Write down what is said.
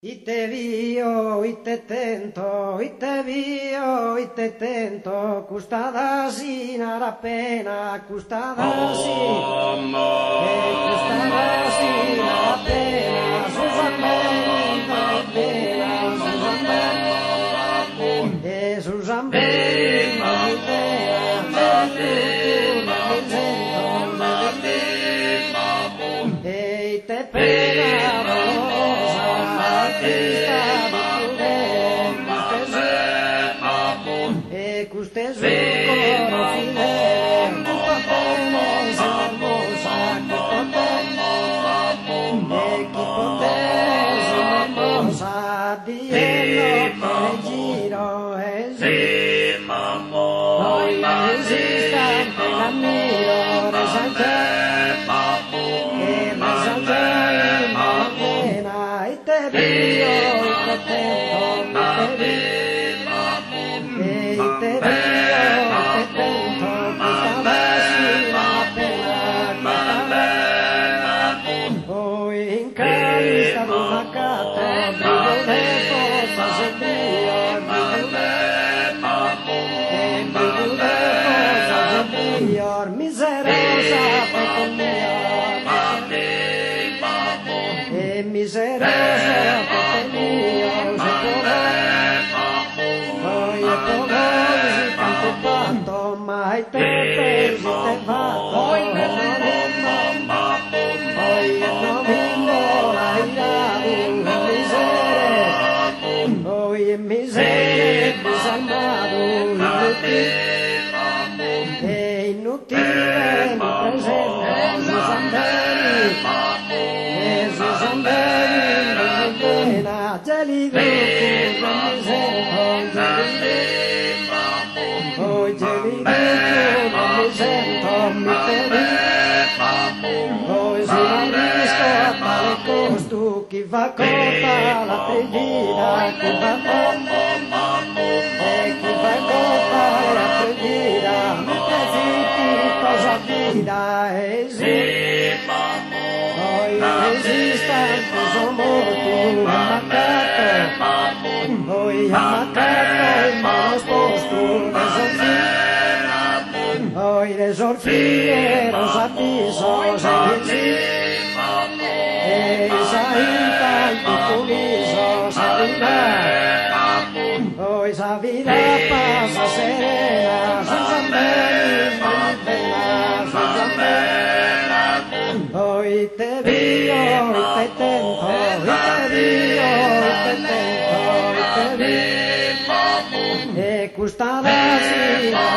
Y te vio, y te tento, y te vio, y te tento, custada sin la pena, custada sin la pena, Susan pena, Susan y te pena usted chi va cotta la preghiera, chi va cotta la preghiera, mi zitti cosa vida esistanti sono morti, ammaccato in mano sposto, l'esorcire non s'avviso, esa vida pasa serena, hoy te vio, hoy te tento, hoy te vio, hoy te tento, hoy te vio, custada si